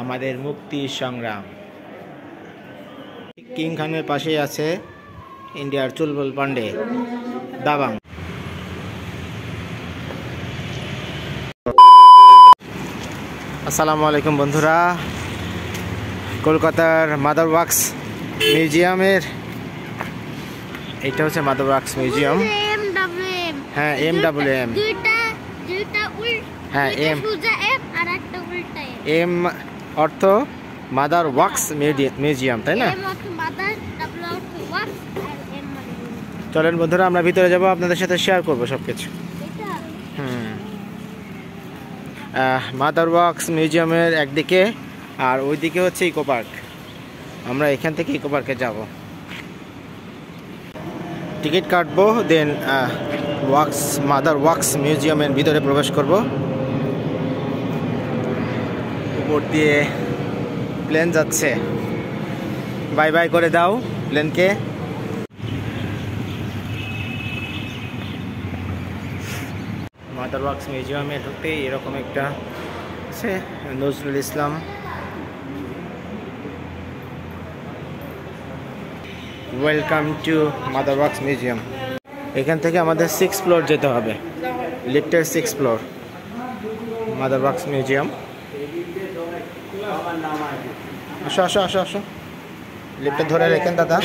আমাদের মুক্তি সংগ্রাম। কিং খানের পাশেই আছে ইন্ডিয়ার চুলবুল পান্ডে দাবাং। আসসালামু আলাইকুম বন্ধুরা, কলকাতার মাদার ওয়ার্কস মিউজিয়ামের এটা হচ্ছে মাদার ওয়ার্কস মিউজিয়াম। হ্যাঁ MWM, হ্যাঁ এম অর্থ মাদার ওয়ার্কস মিউজিয়াম, তাই না? চলেন বন্ধুরা, আমরা ভিতরে যাব, আপনাদের সাথে শেয়ার করবো সবকিছু। মাদার ওয়ার্কস মিউজিয়ামের একদিকে আর ওইদিকে হচ্ছে ইকো পার্ক। আমরা এখান থেকে ইকো পার্কে যাব, টিকিট কাটবো, দেন মাদার ওয়ার্কস মিউজিয়ামের ভিতরে প্রবেশ করব। উপর দিয়ে প্লেন যাচ্ছে, বাই বাই করে দাও প্লেনকে। মাদার ওয়ার্কস মিউজিয়ামে ঢুকতেই এরকম একটা আছে Nazrul Islam. Welcome to mother wax museum. এখান থেকে আমাদের 6th ফ্লোর যেতে হবে, লিফটের 6th floor mother wax museum. আসো আসো আসো আসো, লিফটে ধরে রেখেন দাদা।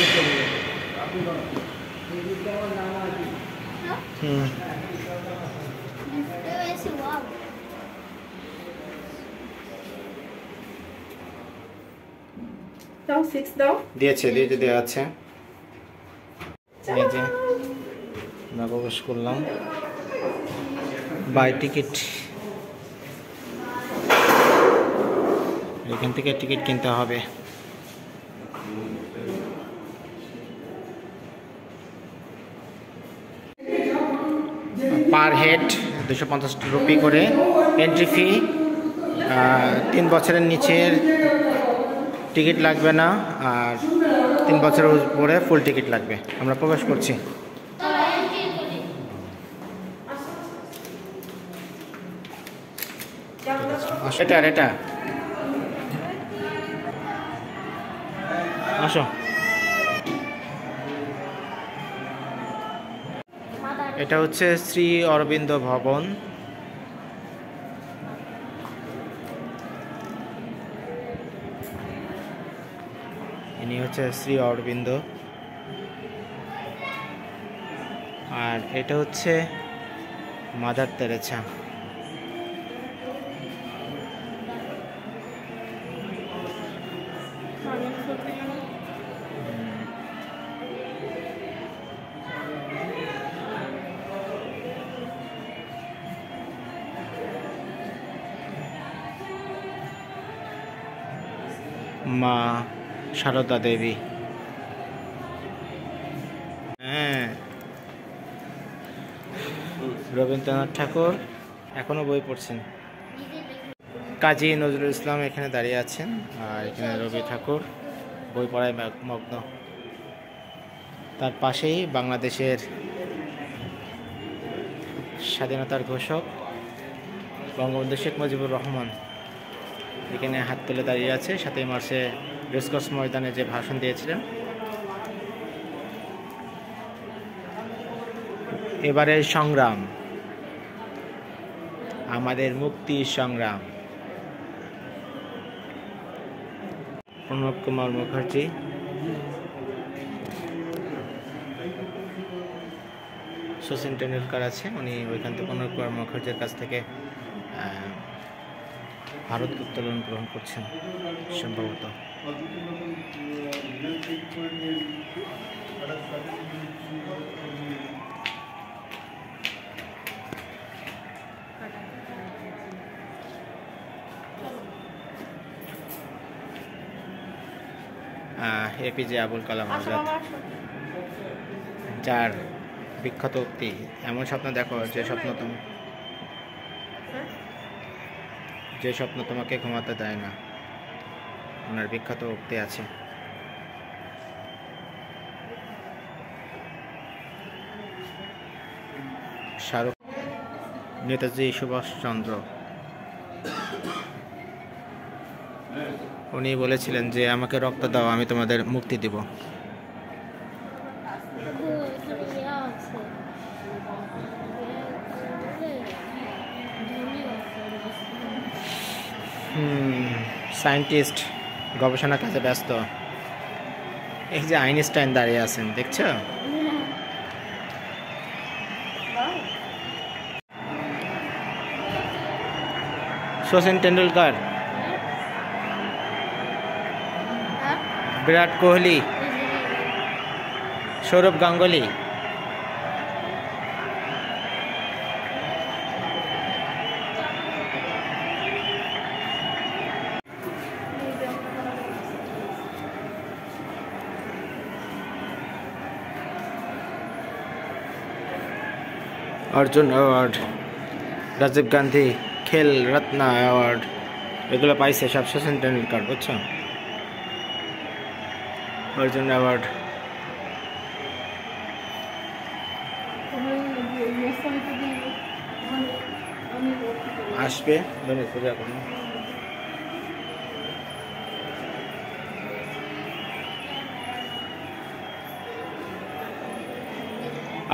দিয়েছে দেওয়া আছে। এই যে আমরা প্রবেশ করলাম, বাই টিকিট। এখান থেকে টিকিট কিনতে হবে। পার হেড 250 রুপি করে এন্ট্রি ফি। 3 বছরের নিচের টিকিট লাগবে না, আর 3 বছরের উপরে ফুল টিকিট লাগবে। আমরা প্রবেশ করছি। এটা আসো, এটা হচ্ছে শ্রী অরবিন্দ ভবন। ইনি হচ্ছে শ্রী অরবিন্দ, আর এটা হচ্ছে মাদার তেরেসা। মা সারদা দেবী। হ্যাঁ, রবীন্দ্রনাথ ঠাকুর এখনো বই পড়ছেন। কাজী নজরুল ইসলাম এখানে দাঁড়িয়ে আছেন, আর এখানে রবি ঠাকুর বই পড়ায় মগ্ন। তার পাশেই বাংলাদেশের স্বাধীনতার ঘোষক বঙ্গবন্ধু শেখ মুজিবুর রহমান এখানে হাত তুলে দাঁড়িয়ে আছে। 7ই মার্চে রেসকোর্স ময়দানে যে ভাষণ দিয়েছিলেন। এবারের সংগ্রাম, আমাদের মুক্তি সংগ্রাম। প্রণব কুমার মুখার্জি, সচিন টেন্ডুলকার আছে, উনি ওইখান থেকে প্রণব কুমার মুখার্জির কাছ থেকে ভারতকে উত্তোলন গ্রহণ করছেন সম্ভবত। APJ আবুল কালাম আজাদ, যার বিখ্যাত উক্তি এমন স্বপ্ন দেখো যে স্বপ্ন তোমাকে ঘুমাতে দেয় না। ওনার বিখ্যাত উক্তি আছে। শাহরুখ, নেতাজি সুভাষচন্দ্র, উনি বলেছিলেন যে আমাকে রক্ত দাও, আমি তোমাদের মুক্তি দিব। সায়েন্টিস্ট গবেষণা কাজে ব্যস্ত। এই যে আইনস্টাইন দাঁড়িয়ে আছেন, দেখছো? সচিন তেন্ডুলকর, বিরাট কোহলি, সৌরভ গাঙ্গুলি। অর্জুন অ্যাওয়ার্ড, রাজীব গান্ধী খেল রত্ন অ্যাওয়ার্ড, এগুলো পাইছে সব সচিন তেন্ডুলকর, বুঝছো? অর্জুন অ্যাওয়ার্ড। আসবে পূজা করুন।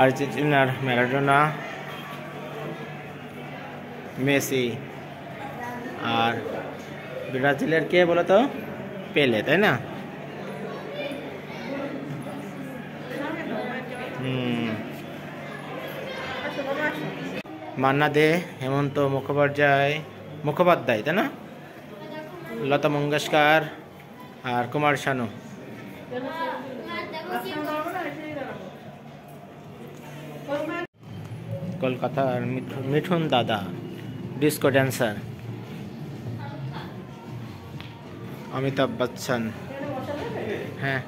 আর্জেন্টিনার ম্যারাডোনা, মেসি, আর ব্রাজিলের কে বলো তো? পেলে, তাই না? মান্না দে, হেমন্ত মুখোপাধ্যায়, তাই না? লতা মঙ্গেশকর আর কুমার শানু। কলকাতার মিঠুন দাদা, ডিস্কো ড্যান্সার। অমিতাভ বচ্চন, হ্যাঁ।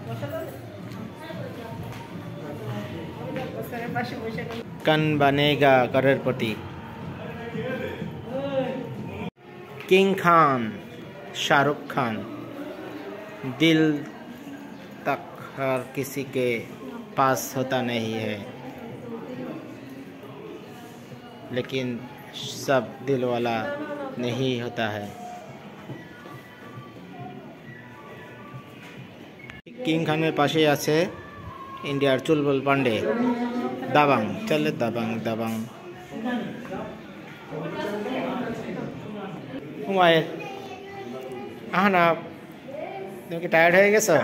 कौन बनेगा करोड़पति। किंग खान, शाहरुख खान। दिल तक हर किसी के पास होता नहीं है, लेकिन सब दिल वाला नहीं होता है। किंग खाনের পাশেই আছে ইন্ডিয়ার চুলবুল পান্ডে। দাবাং চলে, দাবাং দাবাং। হুমায়ুন, আহনা, তুমি কি টায়ার্ড হয়ে গেছো?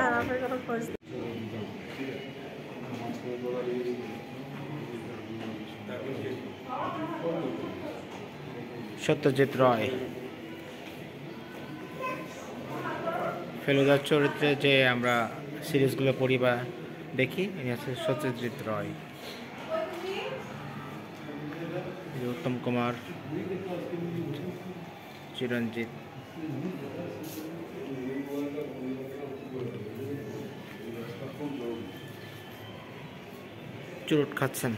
সত্যজিৎ রায়, ফেলুদার চরিত্রে যে আমরা সিরিজগুলো পড়ি বা দেখি, ইনি আছে সত্যজিৎ রায়। উত্তম কুমার, চিরঞ্জিত। চুরুট খাচ্ছেন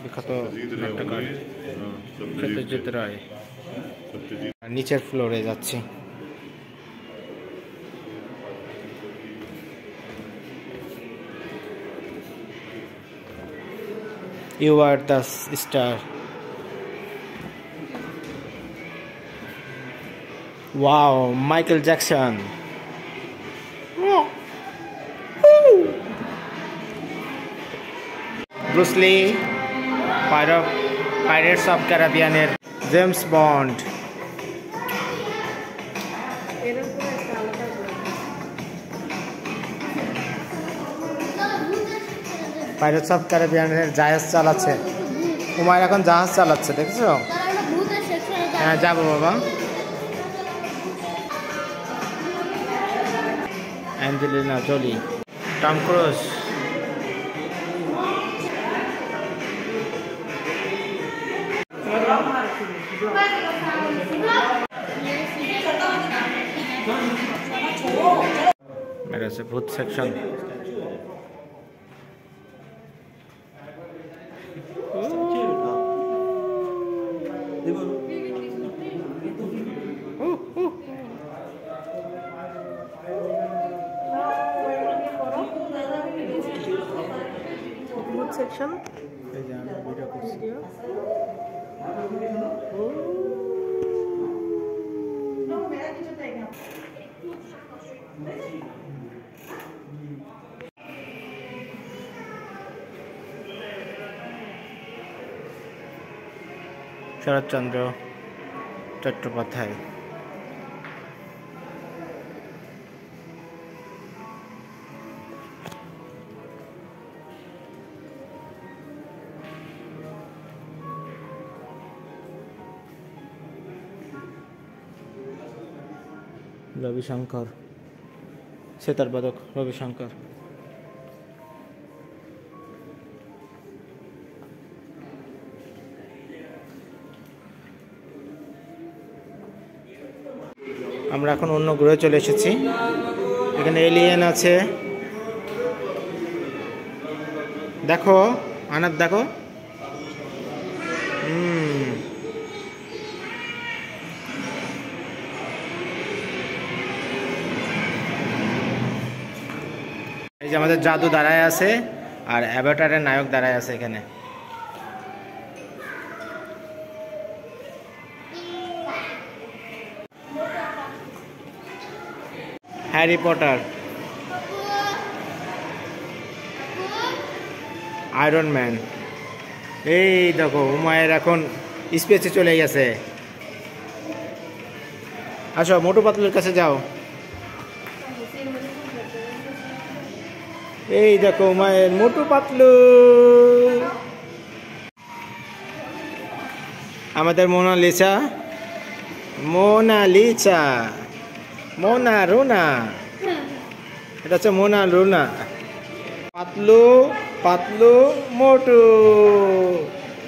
বিখ্যাত নাট্যকার সত্যজিৎ রায়। নিচের ফ্লোরে যাচ্ছি। You are the star. Wow, Michael Jackson. Bruce Lee, Pirates of Caribbean, James Bond. Pirates of ক্যারিবিয়ানের জাহাজ চালাচ্ছে উমায়ের, এখন জাহাজ চালাচ্ছে, দেখছো? হ্যাঁ, যাবো বাবা। Angelina Jolie, Tom Cruise. এটা হচ্ছে ভূত সেকশন। সেকশন এই যে আমি ভিডিও করছি। শরৎচন্দ্র চট্টোপাধ্যায়। রবিশঙ্কর, সেতার বাদক রবিশঙ্কর। আমরা এখন অন্য গ্রহে চলে এসেছি। এখানে এলিয়েন আছে, দেখো আনাত, দেখো। এই যে আমাদের জাদু দাঁড়ায় আছে, আর অ্যাভাটারের নায়ক দাঁড়ায় আছে এখানে। Harry Potter, iron man. এই দেখো হুমায়ের এখন স্পেসে চলে গেছে। আসো মোটু পাতলুর কাছে যাও। এই দেখো হুমায়ের, মোটু পাতলু। আমাদের মোনালিসা, মোনালিসা, মোনা রুনা, এটা হচ্ছে মোনা রুনা। পাতলু, পাতলু, মোটু,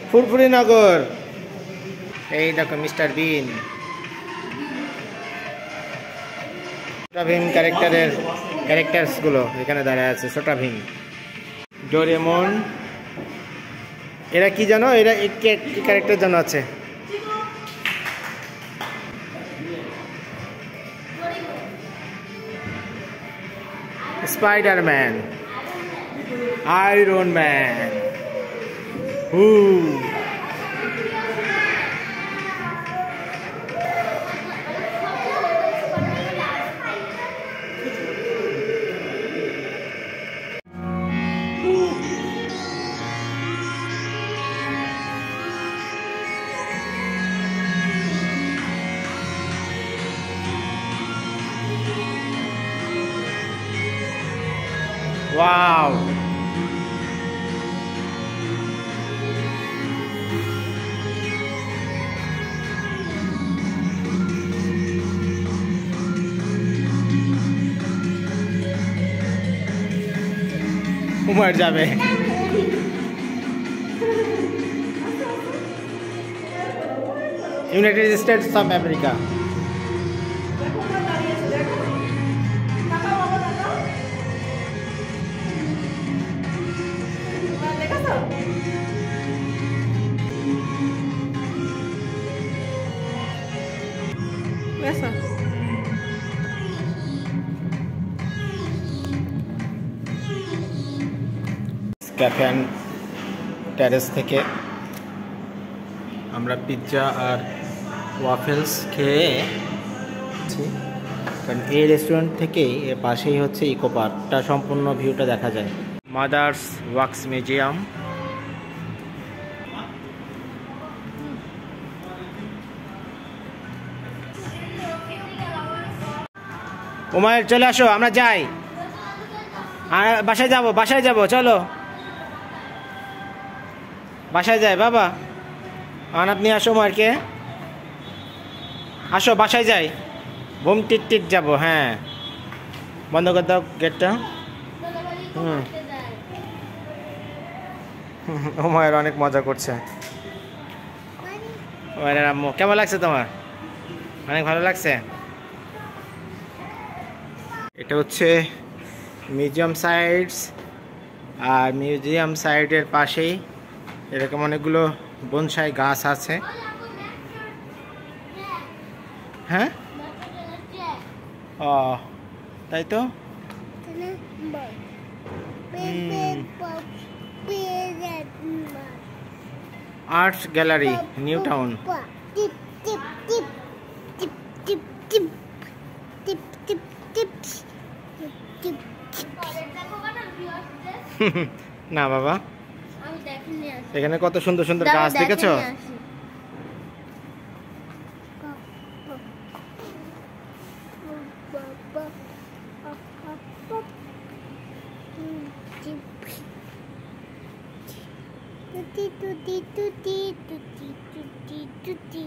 ফুরফুরি নগর। এই দেখো মিস্টার বিন। ছোটা ভীম ক্যারেক্টার্স গুলো এখানে দাঁড়ায় আছে। ছোটা ভীম, ডোরেমন। এরা কি জানো, এরা কি ক্যারেক্টার জানো আছে? স্পাইডারম্যান, আয়রন ম্যান, হু। ওয়াও, উমার যাবে। United states of America. Cafe and terrace থেকে আমরা পিৎজা আর ওয়াফেলস খেয়ে, কারণ এই রেস্টুরেন্ট থেকেই এর পাশেই হচ্ছে ইকো পার্কটা, সম্পূর্ণ ভিউটা দেখা যায়। Mother's wax museum. উমায়ের চলে আসো, আমরা যাই, বাসায় যাবো, চলো বাসায় যাই। বাবা আনাত নিয়ে আসো উমায়েরকে, আসো বাসায় যাই। বুম টিট টিট যাবো। হ্যাঁ বন্ধ করে দাও গেটটা। উমায়ের অনেক মজা করছে। উমায়ের আম্মু, কেমন লাগছে তোমার? অনেক ভালো লাগছে। এটা হচ্ছে মিউজিয়াম সাইটস, আর মিউজিয়াম সাইটের পাশেই এরকম অনেকগুলো বনসাই গাছ আছে। হ্যাঁ, ও তাই তো। Art gallery, new town. না বাবা, এখানে কত সুন্দর সুন্দর গাছ দেখেছো? তুতি তুতি তুতি তুতি তুতি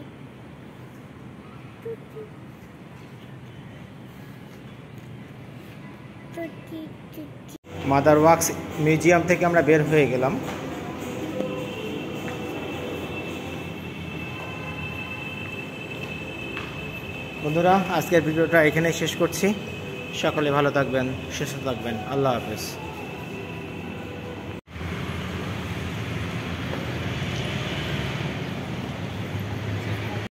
তুতি তুতি। মাদার ওয়াক্স মিউজিয়াম থেকে আমরা বের হয়ে গেলাম। বন্ধুরা, আজকের ভিডিওটা এখানেই শেষ করছি। সকলে ভালো থাকবেন, সুস্থ থাকবেন। আল্লাহ হাফেজ।